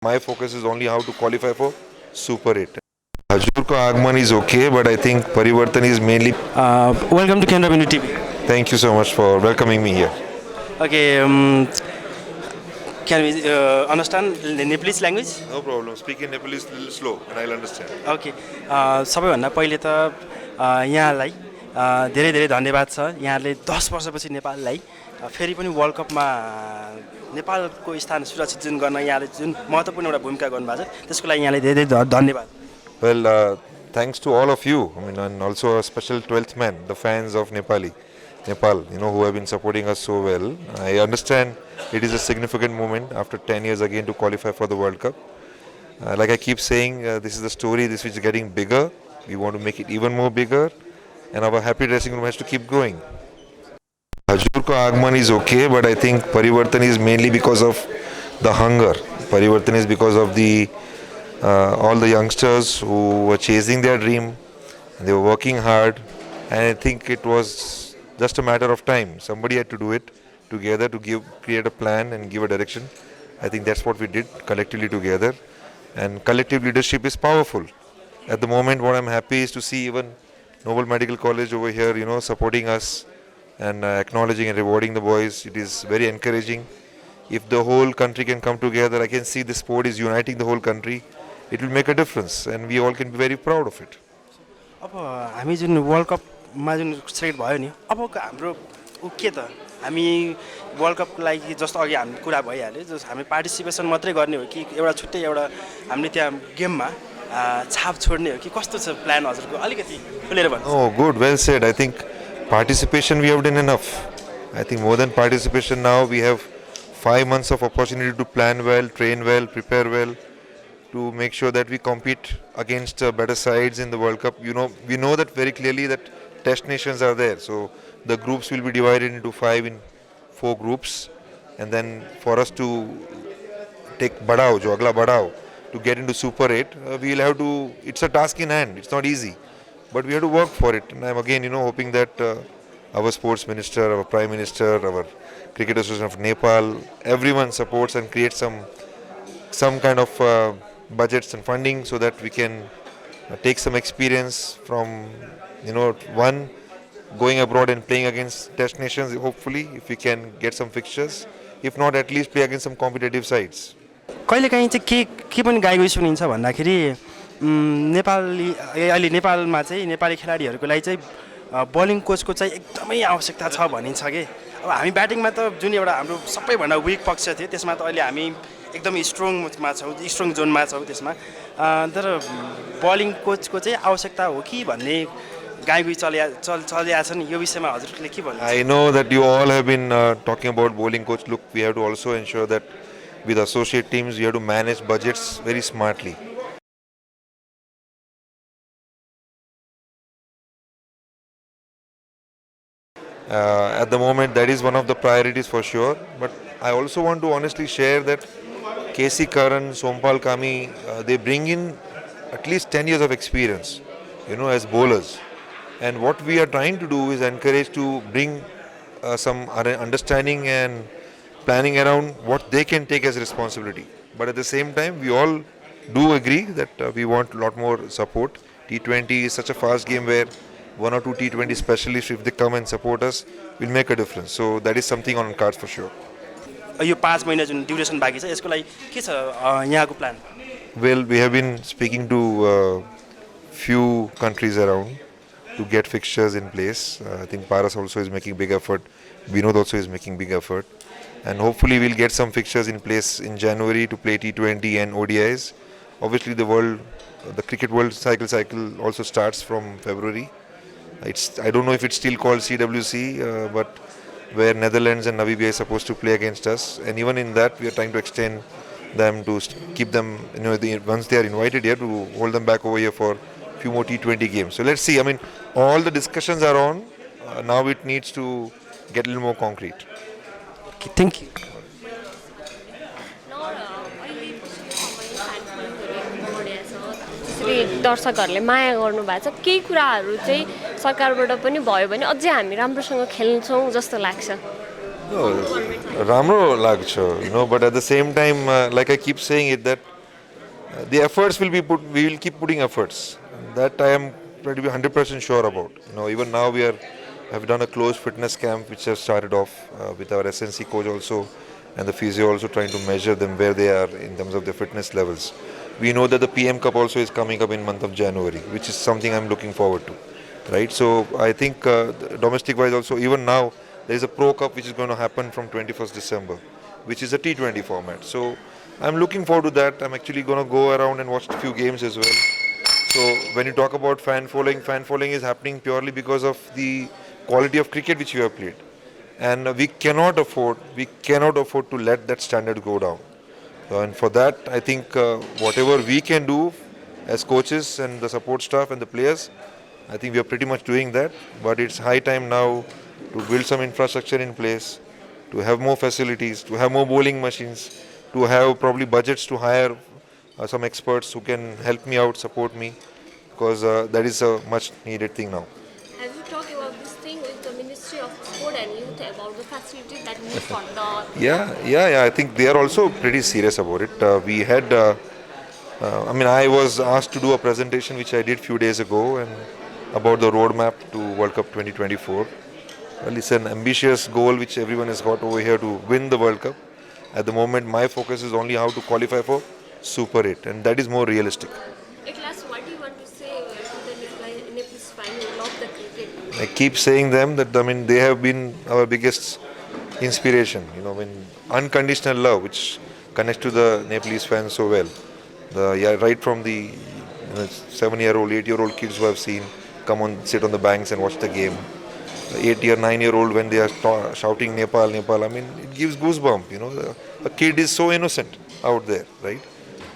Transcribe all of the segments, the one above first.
My focus is only how to qualify for Super 8. Hajur ko Agman is okay, but I think Parivartan is mainly. Welcome to Kendrabindu TV. Thank you so much for welcoming me here. Okay, can we understand the Nepalese language? No problem. Speaking Nepalese is a little slow, and I'll understand. Okay, सबैभन्दा पहिले त यहाँलाई धेरै धेरै धन्यवाद छ यहाँले 10 वर्षपछि नेपाललाई फेरि पनि वर्ल्ड कपमा नेपालको स्थान सुरक्षित जुन गर्न यहाँले जुन महत्त्वपूर्ण एउटा भूमिका गर्नुभएको छ त्यसको लागि यहाँले धेरै धेरै धन्यवाद. Well, thanks to all of you. I mean, and also a special 12th man, the fans of Nepal, who have been supporting us so well. I understand it is a significant moment after 10 years again to qualify for the World Cup. Like I keep saying, this is the story. This is getting bigger. We want to make it even more bigger, and our happy dressing room has to keep growing. Hajur ko Agman is okay, but I think Parivartan is mainly because of the hunger. Parivartan is because of the all the youngsters who were chasing their dream. They were working hard, and I think it was just a matter of time. Somebody had to do it together to create a plan and give a direction. I think that's what we did collectively together, and collective leadership is powerful. At the moment, what I'm happy is to see even Noble Medical College over here, supporting us and acknowledging and rewarding the boys. It is very encouraging. If the whole country can come together, I can see the sport is uniting the whole country. It will make a difference, and we all can be very proud of it. अब हामी June world कपमा जुन select भयो नि अबको हाम्रो के त हामी world कपको लागि जस्तो अघि हामी कुरा भइहाल्यो जस्तो हामी पार्टिसिपेसन मात्रै गर्ने हो कि एउटा छुट्टै एउटा हामीले त्यहाँ गेममा छाप छोड्ने हो कि कस्तो छ प्लान हजुरको अलिकति खुलेर भन्नु. Oh, good, well said. I think participation we have done enough. I think more than participation now we have 5 months of opportunity to plan well, train well, prepare well, to make sure that we compete against better sides in the World Cup. We know that very clearly that test nations are there. So the groups will be divided into 4 groups, and then for us to take Badao, jo agla Badao, to get into Super 8, we'll have to. It's a task in hand. It's not easy, but we have to work for it. And I'm again, hoping that our sports minister, our prime minister, our cricket association of Nepal, everyone supports and creates some kind of budgets and funding so that we can take some experience from one going abroad and playing against test nations. Hopefully if we can get some fixtures, if not at least play against some competitive sides. कहिलेकाहीँ चाहिँ के पनि गाई सुनिन्छ भन्दाखेरि नेपाली अहिले नेपालमा चाहिँ नेपाली खेलाडीहरूको लागि चाहिँ बलिङ कोचको चाहिँ एकदमै आवश्यकता छ भनिन्छ के. अब हामी ब्याटिङमा त जुन एउटा हाम्रो सबैभन्दा विक पक्ष थियो त्यसमा त अहिले हामी एकदमै स्ट्रङमा छौँ, स्ट्रङ जोनमा छौँ त्यसमा. तर बलिङ कोचको चाहिँ आवश्यकता हो कि भन्ने गाईगुई चलिया छ नि यो विषयमा हजुरले के भन्नुहुन्छ? I know that you all have been talking about bowling coach. Look, we have to also ensure that with associate teams we have to manage budgets very smartly. At the moment that is one of the priorities for sure, but I also want to honestly share that KC Karan, Sompal Kami, they bring in at least 10 years of experience, as bowlers. And what we are trying to do is encourage to bring some understanding and planning around what they can take as responsibility. But at the same time, we all do agree that we want a lot more support. T20 is such a fast game where 1 or 2 T20 specialists, if they come and support us, will make a difference. So that is something on cards for sure. यो 5 महिना जुन duration बाँकी छ यसको लागि के छ यहाँको plan? Well, we have been speaking to few countries around to get fixtures in place. I think Paras also is making big effort. Vinod also is making big effort. And hopefully we'll get some fixtures in place in January to play T20 and ODIs. Obviously the cricket world cycle also starts from February. I don't know if it's still called CWC, but where Netherlands and Namibia is supposed to play against us, and even in that we are trying to extend them to keep them, once they are invited here, to hold them back over here for a few more T20 games. So let's see. I mean, all the discussions are on. Now it needs to get a little more concrete. Okay, thank you. दर्शकहरूले माया गर्नुभएको छ केही कुराहरू चाहिँ सरकारबाट पनि भयो भने अझै हामी राम्रोसँग खेल्छौँ जस्तो लाग्छ. राम्रो लाग्छ, but at the same time, like I keep saying it, that The efforts will be put. We will keep putting efforts. That I am pretty 100% sure about. Even now we have done a closed fitness camp which has started off with our SNC coach also, and the physio also trying to measure them where they are in terms of their fitness levels. We know that the PM Cup also is coming up in month of January, which is something I'm looking forward to. Right, so I think domestic wise also, even now there is a Pro Cup which is going to happen from 21st December, which is a T20 format. So I'm looking forward to that. I'm actually going to go around and watch a few games as well. So when you talk about fan following is happening purely because of the quality of cricket which we have played, and we cannot afford to let that standard go down. And for that, I think whatever we can do as coaches and the support staff and the players, I think we are pretty much doing that. But it's high time now to build some infrastructure in place, to have more facilities, to have more bowling machines, to have probably budgets to hire some experts who can help me out, support me, because that is a much needed thing now. Have you talked about this thing with the Ministry of Sport and Youth about the facilities that need for the... Yeah. I think they are also pretty serious about it. We had, I was asked to do a presentation which I did few days ago, and about the roadmap to World Cup 2024. Well, it's an ambitious goal which everyone has got over here to win the World Cup. At the moment, my focus is only how to qualify for Super 8, and that is more realistic. At last, what do you want to say to the Nepalese fan who love the cricket? I keep saying them that they have been our biggest inspiration. Unconditional love, which connects to the Nepalese fans so well. Right from the 7-year-old, 8-year-old kids who have seen come on, sit on the banks and watch the game. 8-year, 9-year-old when they are shouting Nepal, Nepal. It gives goosebumps. A kid is so innocent out there, right?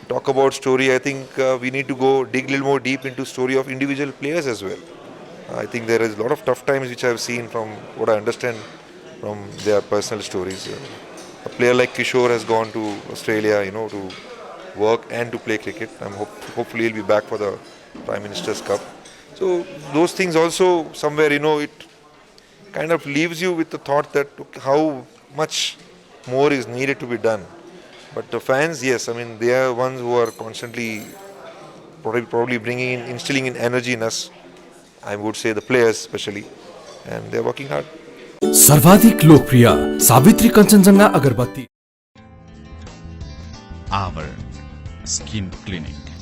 Talk about story. I think we need to go dig a little more deep into story of individual players as well. I think there is a lot of tough times which I have seen from what I understand from their personal stories. A player like Kishore has gone to Australia, to work and to play cricket. Hopefully he'll be back for the Prime Minister's Cup. So those things also somewhere, it kind of leaves you with the thought that how much more is needed to be done. But the fans, yes, they are ones who are constantly probably instilling in energy in us. I would say the players especially, and they are working hard. सर्वाधिक लोकप्रिय सावित्री कंचनजंगा अगरबत्ती आवरण skin clinic